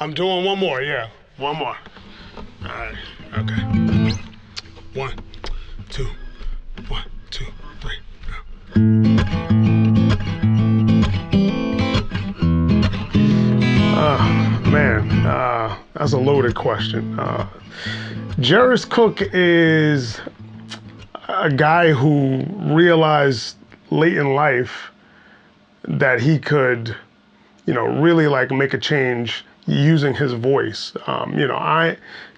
I'm doing one more, yeah. One more. All right, okay. One, two, one, two, three, go. Man, that's a loaded question. Jarris Cook is a guy who realized late in life that he could, really like make a change using his voice.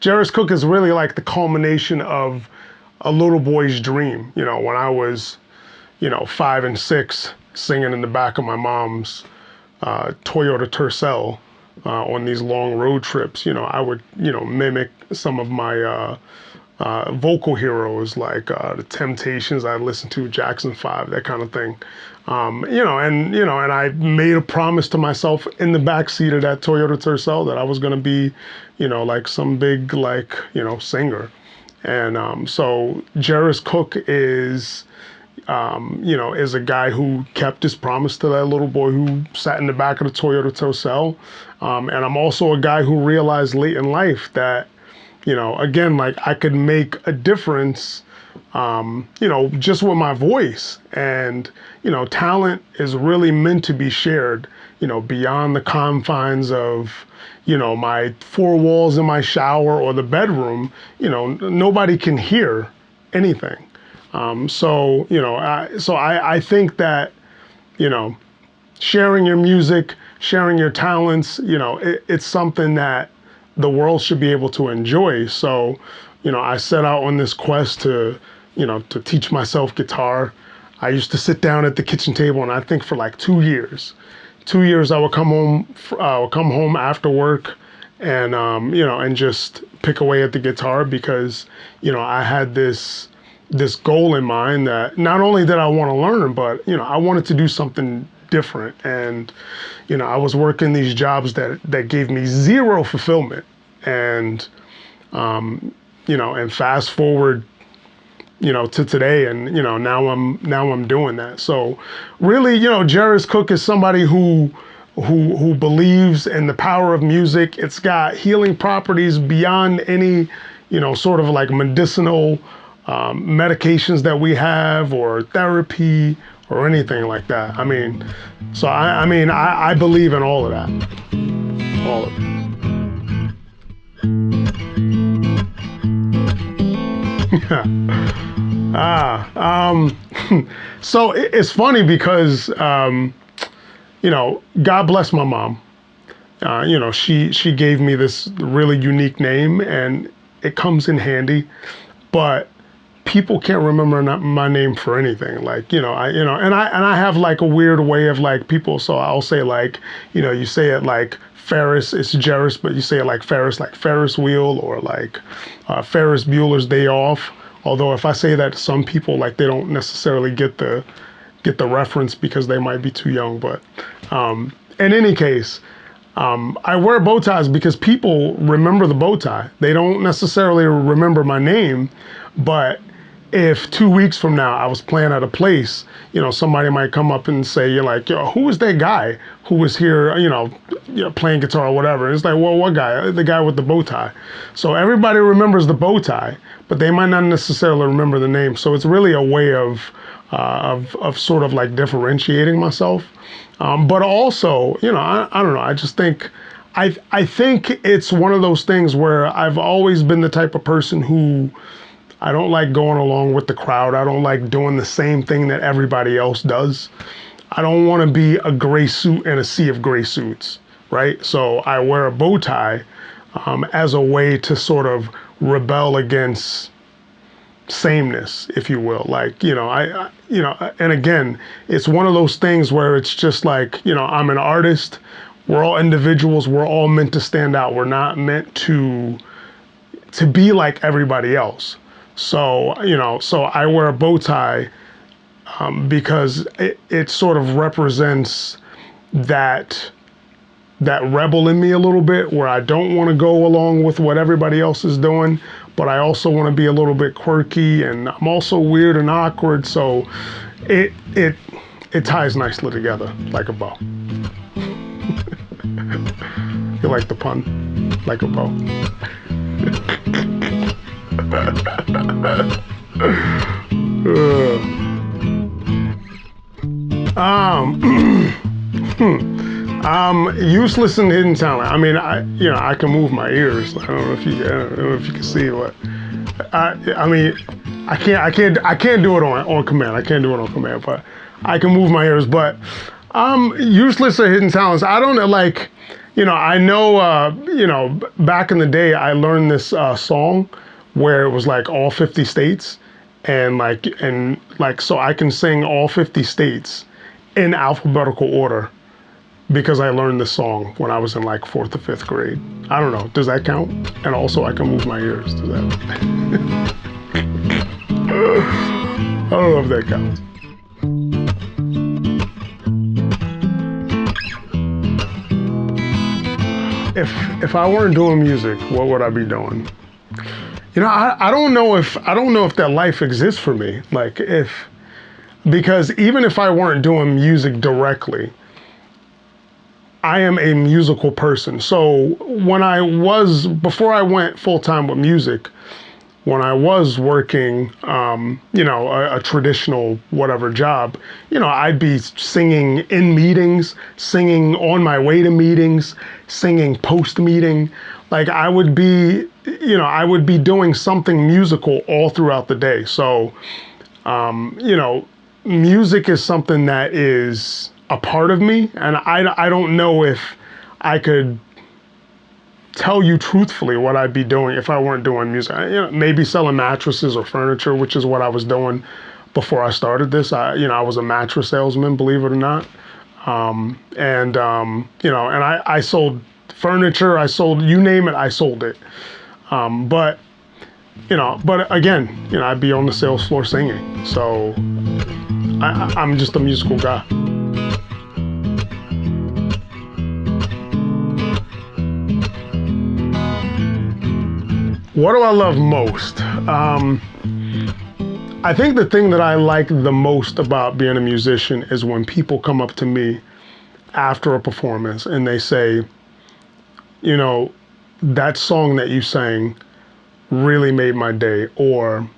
Jarris Cook is really like the culmination of a little boy's dream. When I was, 5 and 6, singing in the back of my mom's Toyota Tercel on these long road trips. I would, mimic some of my vocal heroes like the Temptations. I listened to Jackson 5, that kind of thing. And I made a promise to myself in the backseat of that Toyota Tercel that I was going to be, like some big, singer. And so Jarris Cook is, is a guy who kept his promise to that little boy who sat in the back of the Toyota Tercel. And I'm also a guy who realized late in life that, again, like I could make a difference, just with my voice. And, talent is really meant to be shared, beyond the confines of, my four walls in my shower or the bedroom. Nobody can hear anything. I think that, sharing your music, sharing your talents, it's something that the world should be able to enjoy. So, I set out on this quest to teach myself guitar. I used to sit down at the kitchen table, and I think for like 2 years. 2 years I would come home after work and, and just pick away at the guitar because, I had this goal in mind that not only did I want to learn, but, I wanted to do something different. And, I was working these jobs that gave me zero fulfillment. And, and fast forward, to today, and, now I'm doing that. So really, Jarris Cook is somebody who believes in the power of music. It's got healing properties beyond any, sort of like medicinal medications that we have or therapy or anything like that. I mean, so I believe in all of that. All of it. So it's funny because, God bless my mom. She gave me this really unique name and it comes in handy, but people can't remember my name for anything. Like, and I have like a weird way of like people. So I'll say like, you say it like Ferris, it's Jarris, but you say it like Ferris wheel, or like Ferris Bueller's Day Off. Although if I say that to some people, like they don't necessarily get the reference because they might be too young. But in any case, I wear bow ties because people remember the bow tie. They don't necessarily remember my name, but if 2 weeks from now I was playing at a place, somebody might come up and say, you're like, yo, who was that guy who was here, playing guitar or whatever? And it's like, well, what guy? The guy with the bow tie. So everybody remembers the bow tie, but they might not necessarily remember the name. So it's really a way of sort of like differentiating myself. But also, I don't know. I just think, I think it's one of those things where I've always been the type of person who, I don't like going along with the crowd. I don't like doing the same thing that everybody else does. I don't want to be a gray suit in a sea of gray suits, right? So I wear a bow tie as a way to sort of rebel against sameness, if you will. Like, and again, it's one of those things where it's just like, I'm an artist. We're all individuals. We're all meant to stand out. We're not meant to be like everybody else. So, so I wear a bow tie because it sort of represents that rebel in me a little bit, where I don't want to go along with what everybody else is doing, but I also want to be a little bit quirky, and I'm also weird and awkward. So it ties nicely together like a bow. You like the pun? Like a bow. Useless and hidden talent. I mean, I can move my ears. I don't know if you can see what. I mean, I can't do it on command. I can't do it on command, but I can move my ears. But useless or hidden talents. I don't know. Like, I know. Back in the day, I learned this song where it was like all 50 states, and so I can sing all 50 states in alphabetical order because I learned this song when I was in like 4th or 5th grade. I don't know. Does that count? And also, I can move my ears. Does that? I don't know if that counts. If I weren't doing music, what would I be doing? I don't know if that life exists for me. Like because even if I weren't doing music directly, I am a musical person. So before I went full time with music, when I was working, a traditional whatever job, I'd be singing in meetings, singing on my way to meetings, singing post meeting. Like I would be doing something musical all throughout the day. So, music is something that is a part of me, and I don't know if I could tell you truthfully what I'd be doing if I weren't doing music. Maybe selling mattresses or furniture, which is what I was doing before I started this. I was a mattress salesman, believe it or not. And I sold furniture, I sold, you name it, I sold it. But again, I'd be on the sales floor singing. So I'm just a musical guy. What do I love most? I think the thing that I like the most about being a musician is when people come up to me after a performance and they say, that song that you sang really made my day. Or,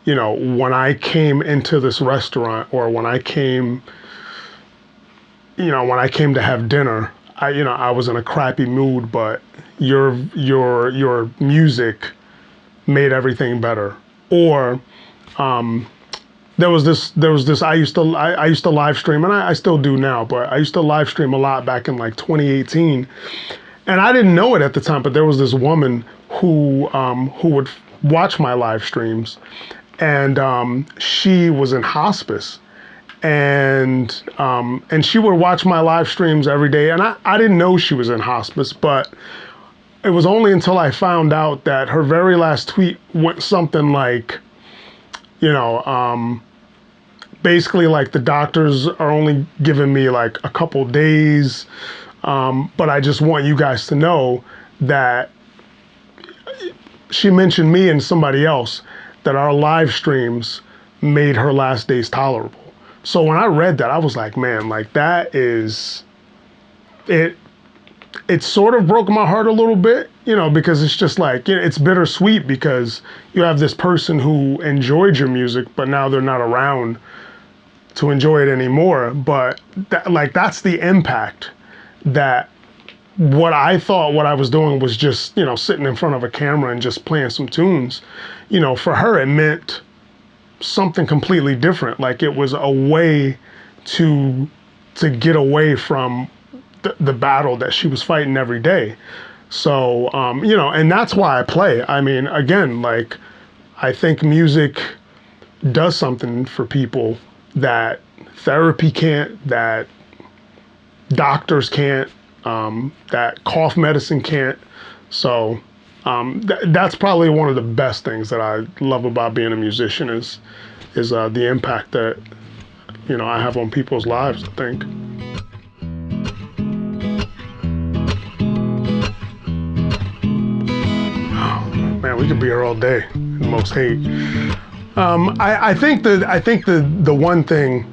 when I came into this restaurant, or when I came to have dinner, I was in a crappy mood, but your music made everything better. Or there was this I used to live stream, and I still do now, but I used to live stream a lot back in like 2018, and I didn't know it at the time, but there was this woman who would watch my live streams, and she was in hospice. And she would watch my live streams every day, and I didn't know she was in hospice, but it was only until I found out that her very last tweet went something like, basically like the doctors are only giving me like a couple days, but I just want you guys to know that she mentioned me and somebody else, that our live streams made her last days tolerable. So when I read that, I was like, man, like that is, it sort of broke my heart a little bit, because it's just like, it's bittersweet because you have this person who enjoyed your music, but now they're not around to enjoy it anymore. But that's the impact that what I thought what I was doing was just, sitting in front of a camera and just playing some tunes. For her, it meant something completely different. Like it was a way to get away from the battle that she was fighting every day. So, and that's why I play. I mean, again, like, I think music does something for people that therapy can't, that doctors can't, that cough medicine can't. So, that's probably one of the best things that I love about being a musician is the impact that, I have on people's lives, I think. Man, we could be here all day. Most hate. I think the one thing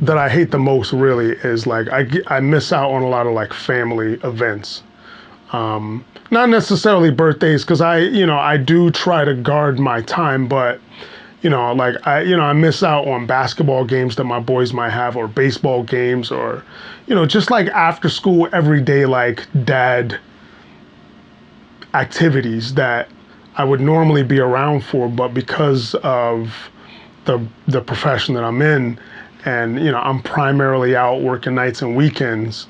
that I hate the most really is like I miss out on a lot of like family events. Not necessarily birthdays, because I do try to guard my time, but like I miss out on basketball games that my boys might have, or baseball games, or just like after school everyday like dad activities that I would normally be around for, but because of the profession that I'm in, and I'm primarily out working nights and weekends,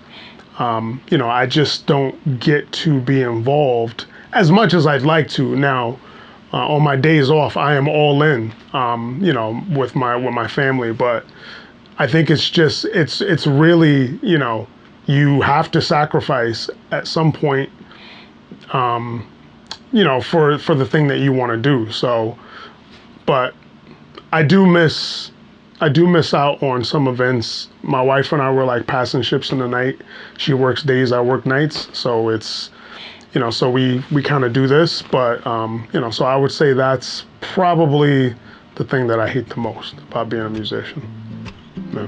I just don't get to be involved as much as I'd like to. Now, on my days off, I am all in, with my family. But I think it's really, you have to sacrifice at some point, for the thing that you want to do. So, but I do miss out on some events. My wife and I were like passing ships in the night. She works days, I work nights. So it's, so we kind of do this, but, so I would say that's probably the thing that I hate the most about being a musician. Yeah.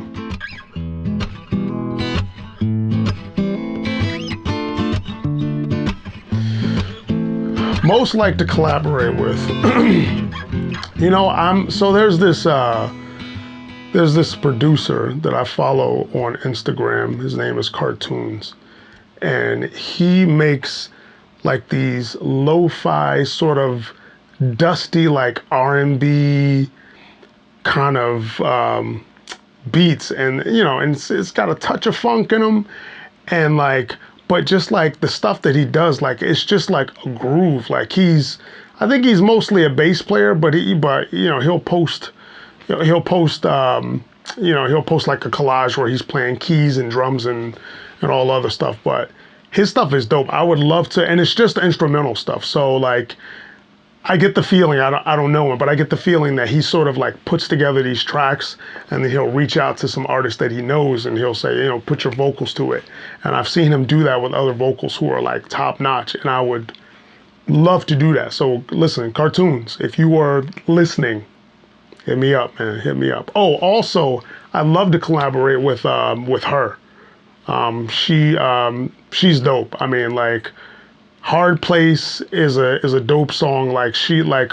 Most like to collaborate with. So there's this producer that I follow on Instagram. His name is Cartoons, and he makes like these lo-fi sort of dusty like R&B kind of beats, and and it's got a touch of funk in them, and like, but just like the stuff that he does, like it's just like a groove. Like I think he's mostly a bass player, but he'll post he'll post like a collage where he's playing keys and drums and all other stuff. But his stuff is dope. I would love to, and it's just instrumental stuff. So like, I get the feeling, I don't know him, but I get the feeling that he sort of like puts together these tracks, and then he'll reach out to some artists that he knows, and he'll say, put your vocals to it. And I've seen him do that with other vocals who are like top notch, and I would love to do that. So listen, Cartoons, if you are listening, hit me up, man. Hit me up. Oh, also, I'd love to collaborate with her. She's dope. I mean, like, Hard Place is a dope song. Like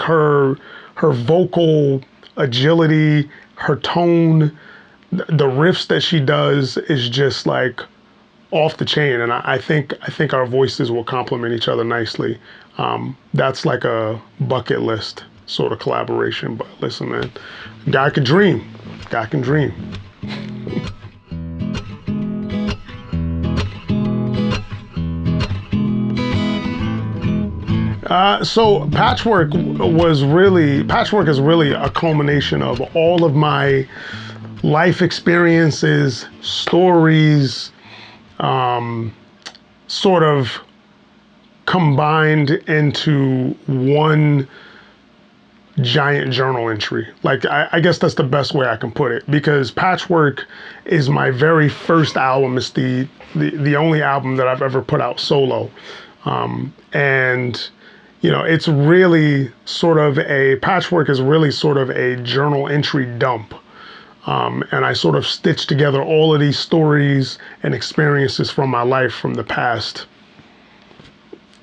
her vocal agility, her tone, the riffs that she does is just like off the chain. And I think our voices will complement each other nicely. That's like a bucket list sort of collaboration. But listen, man, guy can dream. Guy can dream. So Patchwork is really a culmination of all of my life experiences, stories, sort of combined into one giant journal entry. Like, I guess that's the best way I can put it, because Patchwork is my very first album. It's the only album that I've ever put out solo. And it's really sort of Patchwork is really sort of a journal entry dump. And I sort of stitched together all of these stories and experiences from my life from the past,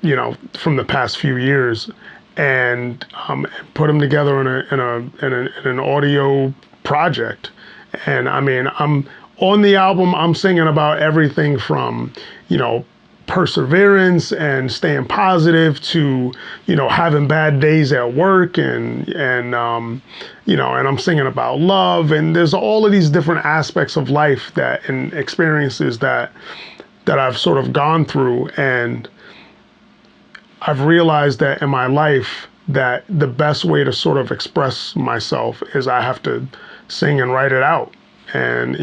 from the past few years, and put them together in an audio project. And I mean, I'm on the album, I'm singing about everything from, perseverance and staying positive to, having bad days at work, and I'm singing about love, and there's all of these different aspects of life and experiences that I've sort of gone through. And I've realized that in my life that the best way to sort of express myself is I have to sing and write it out. And,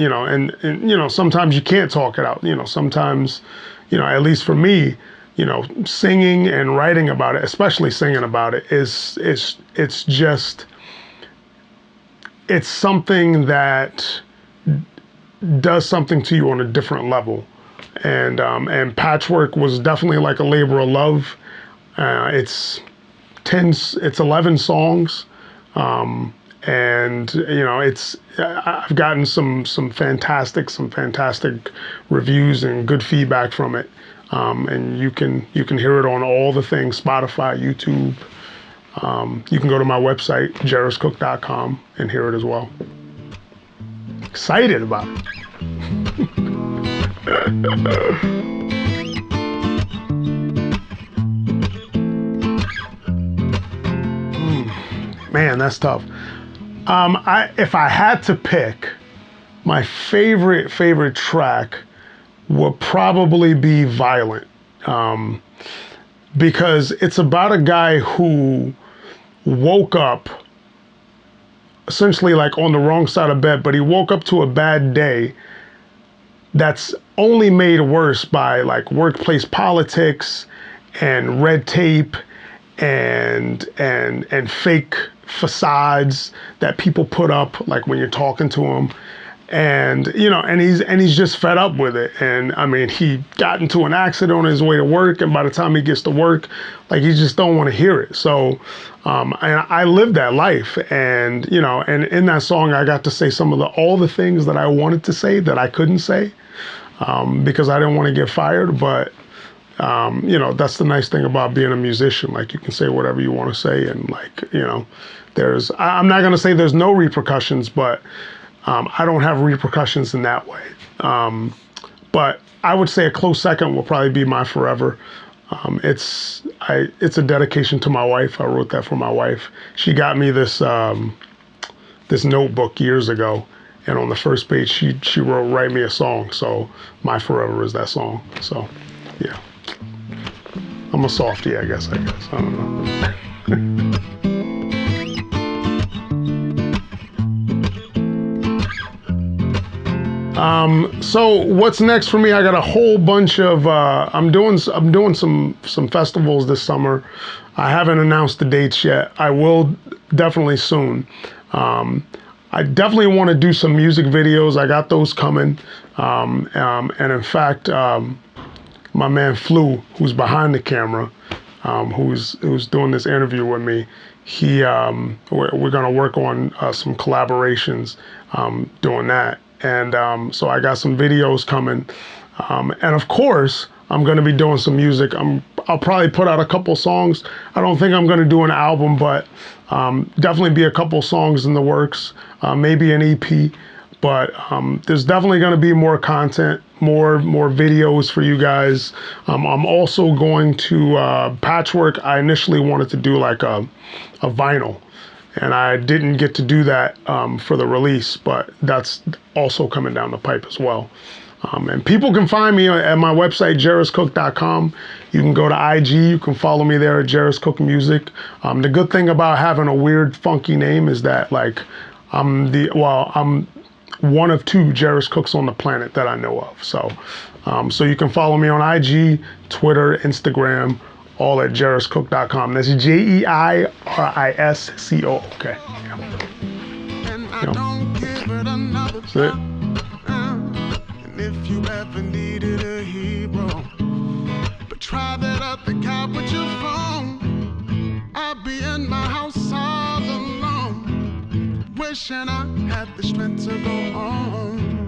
sometimes you can't talk it out. Sometimes, at least for me, singing and writing about it, especially singing about it, it's something that does something to you on a different level. And Patchwork was definitely like a labor of love. It's 11 songs. and I've gotten some fantastic reviews and good feedback from it. And you can hear it on all the things: Spotify, YouTube. You can go to my website, jairuscook.com, and hear it as well. Excited about it. Man, that's tough. If I had to pick, my favorite track would probably be Violent, because it's about a guy who woke up essentially like on the wrong side of bed, but he woke up to a bad day that's only made worse by like workplace politics and red tape and fake facades that people put up like when you're talking to them. And he's just fed up with it. And I mean, he got into an accident on his way to work, and by the time he gets to work, like, he just don't want to hear it. So and I lived that life, and and in that song I got to say all the things that I wanted to say that I couldn't say, because I didn't want to get fired. But that's the nice thing about being a musician. Like, you can say whatever you want to say, and I'm not gonna say there's no repercussions, but I don't have repercussions in that way. But I would say a close second will probably be My Forever. It's a dedication to my wife. I wrote that for my wife. She got me this notebook years ago, and on the first page she wrote, "Write me a song." So My Forever is that song. So yeah, I'm a softie, I guess. I don't know. So what's next for me? I got a whole bunch of, I'm doing some festivals this summer. I haven't announced the dates yet. I will definitely soon. I definitely want to do some music videos. I got those coming. And in fact, my man Flu, who's behind the camera, who's doing this interview with me, we're gonna work on some collaborations, doing that. And so I got some videos coming. And of course, I'm going to be doing some music. I'll probably put out a couple songs. I don't think I'm going to do an album, but definitely be a couple songs in the works, maybe an EP. But there's definitely going to be more content, more videos for you guys. I'm also going to Patchwork. I initially wanted to do like a vinyl, and I didn't get to do that for the release, but that's also coming down the pipe as well. And people can find me at my website, jairuscook.com. You can go to IG, you can follow me there at Jairus Cook Music. The good thing about having a weird, funky name is that, like, I'm one of two Jairus Cooks on the planet that I know of. So you can follow me on IG, Twitter, Instagram, all at jairuscook.com. That's JEIRISCOOK. Yeah. That's it. And if you ever needed a hero, but try that other guy with your phone, I'll be in my house all alone, wishing I had the strength to go on.